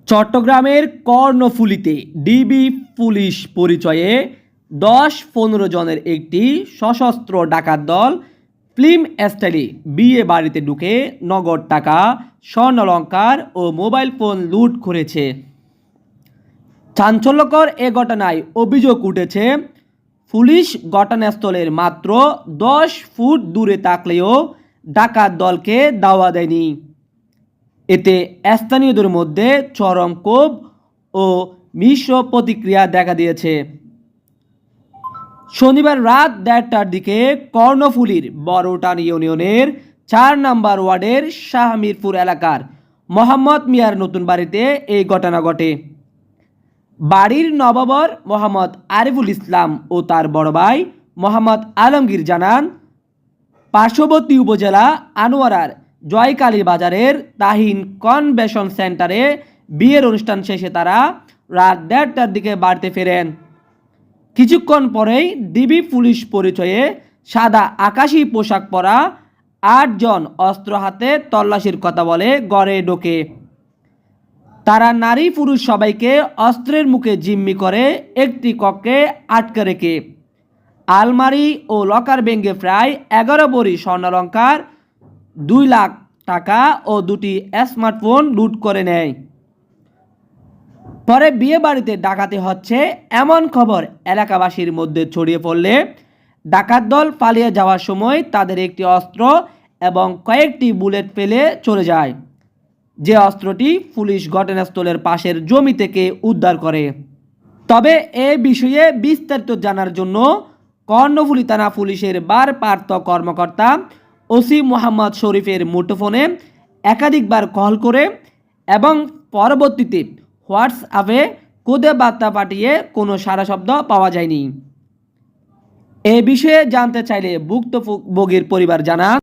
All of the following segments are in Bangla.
চট্টগ্রামের কর্ণফুলীতে ডিবি পুলিশ পরিচয়ে ১০-১৫ জনের একটি সশস্ত্র ডাকাত দল ফিল্ম স্টাইলে বিয়ে বাড়িতে ঢুকে নগদ টাকা, স্বর্ণালংকার ও মোবাইল ফোন লুট করেছে। চাঞ্চল্যকর এ ঘটনায় অভিযোগ উঠেছে, পুলিশ ঘটনাস্থলের মাত্র ১০ ফুট দূরে থাকলেও ডাকাত দলকে দাওয়া দেয়নি। এতে স্থানীয়দের মধ্যে চরম ক্ষোভ ও মিশ্র প্রতিক্রিয়া দেখা দিয়েছে। শনিবার রাত ১:৩০টার দিকে কর্ণফুলীর বড়টান ইউনিয়নের ৪ নম্বর ওয়ার্ডের শাহমিরপুর এলাকার মোহাম্মদ মিয়ার নতুন বাড়িতে এই ঘটনা ঘটে। বাড়ির নবাবর মোহাম্মদ আরিফুল ইসলাম ও তার বড় ভাই মোহাম্মদ আলমগীর জানান, পার্শ্ববর্তী উপজেলা আনোয়ারার জয়কালী বাজারের তাহিন কনভেনশন সেন্টারে বিয়ের অনুষ্ঠান শেষে তারা রাত ১:৩০টার দিকে বাড়িতে ফেরেন। কিছুক্ষণ পরেই ডিবি পুলিশ পরিচয়ে সাদা আকাশি পোশাক পরা ৮ জন অস্ত্র হাতে তল্লাশির কথা বলে ঘরে ঢোকে। তারা নারী পুরুষ সবাইকে অস্ত্রের মুখে জিম্মি করে একটি কক্ষে আটকে রেখে আলমারি ও লকার ভেঙে প্রায় ১১ ভরি স্বর্ণালংকার, ২ লাখ টাকা ও ২টি স্মার্টফোন লুট করে নেয়। পরে বিয়ে বাড়িতে ডাকাতি হচ্ছে এমন খবর এলাকাবাসীর মধ্যে ছড়িয়ে পড়লে ডাকাত দল পালিয়ে যাওয়ার সময় তাদের একটি অস্ত্র এবং কয়েকটি বুলেট ফেলে চলে যায়, যে অস্ত্রটি পুলিশ ঘটনাস্থলের পাশের জমি থেকে উদ্ধার করে। তবে এ বিষয়ে বিস্তারিত জানার জন্য কর্ণফুলী থানা পুলিশের ভারপ্রাপ্ত কর্মকর্তা ওসি মোহাম্মদ শরীফের মুঠোফোনে একাধিকবার কল করে এবং পরবর্তীতে হোয়াটসঅ্যাপে কোদে বার্তা পাঠিয়ে কোনো সাড়া শব্দ পাওয়া যায়নি। এ বিষয়ে জানতে চাইলে ভুক্তভোগীর পরিবার জানান,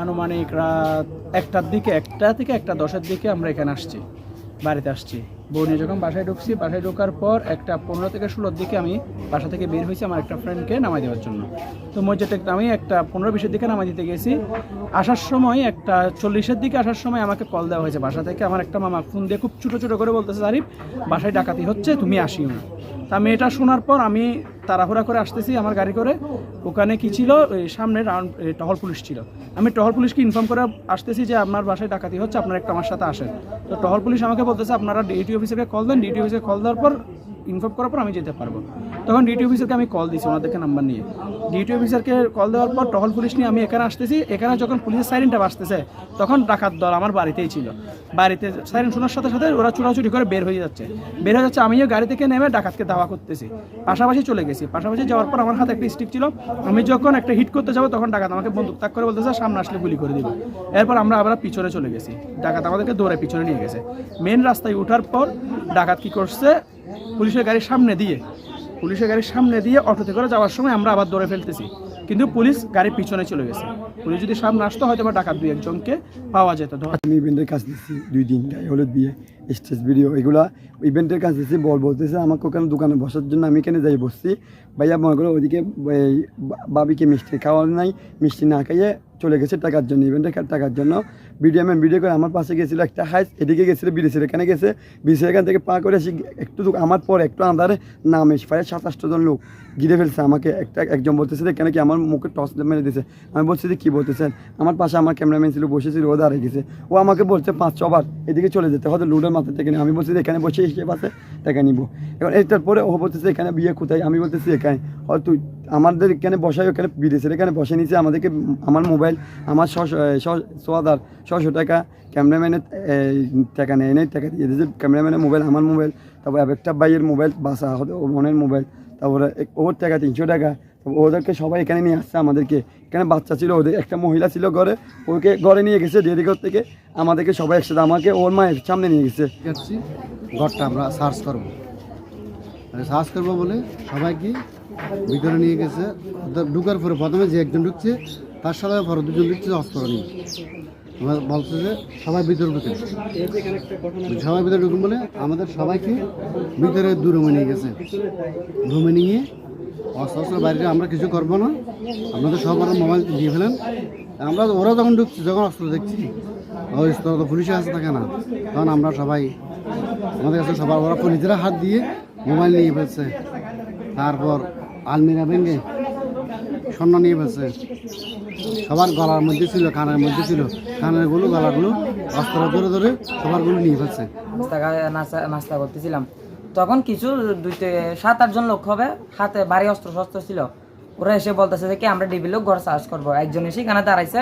আনুমানিক রাত ১টা থেকে ১:১০ দিকে আমরা এখানে আসছি, বাড়িতে আসছি। বউ নিয়ে যখন বাসায় ঢুকছি, বাসায় ঢোকার পর ১:১৫ থেকে ১৬ দিকে আমি বাসা থেকে বের হয়েছি আমার একটা ফ্রেন্ডকে নামাই দেওয়ার জন্য। তো মসজিদটা আমি ১:১৫-২০ দিকে নামাই দিতে গেছি। আসার সময় ১:৪০ দিকে আসার সময় আমাকে কল দেওয়া হয়েছে বাসা থেকে। আমার একটা মামা ফোন দিয়ে খুব ছোটো ছোটো করে বলতেছে, আরিফ বাসায় ডাকাতি হচ্ছে, তুমি আসিও না। তা আমি এটা শোনার পর আমি তাড়াহুড়া করে আসতেছি আমার গাড়ি করে। ওখানে কি ছিল, সামনে টহল পুলিশ ছিল। আমি টহল পুলিশকে ইনফর্ম করে আসতেছি যে আপনার বাসায় ডাকাতি হচ্ছে, আপনারা একটু আমার সাথে আসেন। তো টহল পুলিশ আমাকে বলতেছে আপনারা ডিউটি অফিসারকে কল দেন। ডিউটি অফিসারকে কল দেওয়ার পর ইনফর্ম করার পর আমি যেতে পারবো। তখন ডিউটি অফিসারকে আমি কল দিয়েছি ওনাদেরকে নাম্বার নিয়ে। ডিউটি অফিসারকে কল দেওয়ার পর টহল পুলিশ নিয়ে আমি এখানে আসতেছি। এখানে যখন পুলিশের সাইরেনটা বাজতেছে তখন ডাকাত দল আমার বাড়িতেই ছিল। বাড়িতে সাইরেন শোনার সাথে সাথে ওরা চুরাচুরি করে বের হয়ে যাচ্ছে। আমিও গাড়ি থেকে নেমে ডাকাতকে ধাওয়া করতেছি, পাশাপাশি চলে গেছি। পাশাপাশি যাওয়ার পর আমার হাতে একটা স্টিক ছিল। আমি যখন একটা হিট করতে যাবো তখন ডাকাত আমাকে বন্দুক তাক করে বলতেছে সামনে আসলে গুলি করে দিবে। এরপর আমরা আবার পিছনে চলে গেছি। ডাকাত আমাদেরকে দৌড়ে পিছনে নিয়ে গেছে। মেন রাস্তায় ওঠার পর ডাকাত কি করছে, পুলিশের গাড়ির সামনে দিয়ে অটোতে করে যাওয়ার সময় আমরা আবার দৌড়ে ফেলতেছি, কিন্তু পুলিশ গাড়ির পিছনে চলে গেছে। পুলিশ যদি সামনে আসতো হয়তো বা ডাকাত ২-১জনকে পাওয়া যেত। আমি ইভেন্টের কাজ দিচ্ছি 2 দিন, গায়ে হলুদ বিয়ে, স্টেজ ভিডিও, এগুলা ইভেন্টের কাজ দিচ্ছি। বলতেছে আমাকে ওখানে দোকানে বসার জন্য। আমি এখানে যাই বসছি। ভাইয়া মনে করো ওইদিকে বাবিকে মিষ্টি খাওয়ার নাই, মিষ্টি না খাইয়ে চলে গেছে টাকার জন্য, ইভেন্টের টাকার জন্য। ভিডিও করে আমার পাশে গেছিলো একটা হাইস, এদিকে গেছিলো বিদেশের এখানে গেছে। বিদেশের এখান থেকে পা করে আসি একটু আমার পর একটু আন্ধারে নামে প্রায় ৭-৮ জন লোক ঘিরে ফেলছে আমাকে। একজন বলতেছে এখানে কি, আমার মুখে টস মেরে দিয়েছে। আমি বলছি যে কী বলতেছেন, আমার পাশে আমার ক্যামেরাম্যান ছিল, বসেছিল, ও দাঁড়িয়ে গেছে। ও আমাকে বলছে ৫-৬ বার এদিকে চলে যেতে, হয়তো লুডের মাথা থেকে। আমি বলছি এখানে বসে হিসেব আছে, টাকা নিব। এখন এটার পরে ও বলতেছে এখানে বিয়ে কোথায়, আমি বলতেছি এখানে। হয়তো আমাদের এখানে বসাই, ওখানে বিদেশের এখানে বসে নিয়েছে আমাদেরকে। আমার মোবাইল, আমার ৬০০ টাকা, ক্যামেরাম্যানের টাকা নেয় নাই, টাকা দিয়ে দিয়েছে। ক্যামেরাম্যানের মোবাইল, আমার মোবাইল, তারপর একটা ভাইয়ের মোবাইল, বাসা ও মনের মোবাইল, তারপরে ওর টাকা ৩০০ টাকা। ওদেরকে সবাই এখানে নিয়ে আসছে আমাদেরকে। এখানে বাচ্চা ছিল, ওদের একটা মহিলা ছিল ঘরে, ওকে ঘরে নিয়ে গেছে ডেলিঘর থেকে। আমাদেরকে সবাই একসাথে আমাকে ওর মায়ের সামনে নিয়ে গেছে। ঘরটা আমরা সার্চ করবো বলে সবাইকে ভিতরে নিয়ে গেছে। ঢুকার পরে প্রথমে যে একজন ঢুকছে তার সাথে পরে 2 জন ঢুকছে অস্ত্র নিয়ে। বলছে যে সবাই ভিতরে ঢুকে, সবাই ভিতরে ঢুকুন বলে আমাদের সবাইকে ভিতরে 2 রুমে নিয়ে গেছে। রুমে নিয়ে অস্ত্র বাইরে আমরা কিছু করবো না, আপনাদের সব মোবাইল দিয়ে ফেলেন। ওরা যখন ঢুকছে, যখন অস্ত্র দেখছি ওই তো পুলিশে আসে থাকে না, তখন আমরা সবাই আমাদের কাছে সবার ওরা পুলিশেরা হাত দিয়ে মোবাইল নিয়ে ফেলছে, তারপর আলমিরা ভেঙে স্বর্ণ নিয়ে ফেলছে। সবার গলার মধ্যে ছিল, কানের মধ্যে ছিল, কানেরগুলো গলাগুলো অস্ত্র ধরে ধরে সবারগুলো নিয়ে ফেলছে। নাস্তা করতেছিলাম, তখন কিছু 7-8 জন লোক হবে, হাতে ভারী অস্ত্র শস্ত্র ছিল। ওরা এসে বলতেছে যে কি আমরা ডিবি লোক ঘর সার্চ করবো। একজন এসে এখানে দাঁড়াইছে,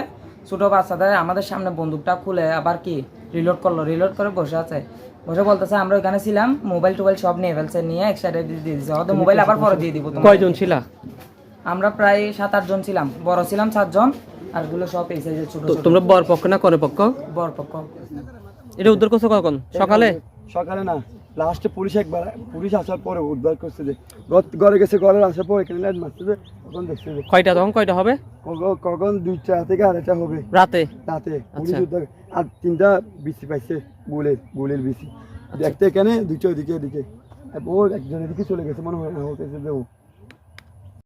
ছোট বাচ্চাদের আমাদের সামনে বন্দুকটা খুলে আবার কি রিলোড করলো, রিলোড করে বসে আছে। বসে বলতেছে আমরা ওখানে ছিলাম, মোবাইল টোবাইল সব নিয়ে ফেলছে, নিয়ে এক সাইডে দিয়ে দিয়েছে, হয়তো মোবাইল আবার পরে দিয়ে দিব। কয়জন ছিলা? আমরা প্রায় 7-8 জন ছিলাম, বড় ছিলাম 7 জন, আর গুলো সব এই সাইজের ছোট ছোট। তোমরা বর পক্ষ না করে পক্ষ? বড় পক্ষ। এটা উদ্ধার করছো কখন? সকালে? সকালে না, লাস্টে পুলিশ আসার পরে উদ্ধার করছে যে ঘরে গেছে, ঘরে আসার পর এখানে লাইট মারছে যে তখন দেখছে যে কয়টা, তখন কয়টা হবে? কখন 2টা থেকে 2:30 হবে রাতে? রাতে। পুলিশ উদ্ধার আর 3টা বিসি পাইছে, গোলের বিসি দেখতে এখানে দুটো এদিকে, ওর একজন এদিকে চলে গেছে মনে হয়, হতেছে যে ও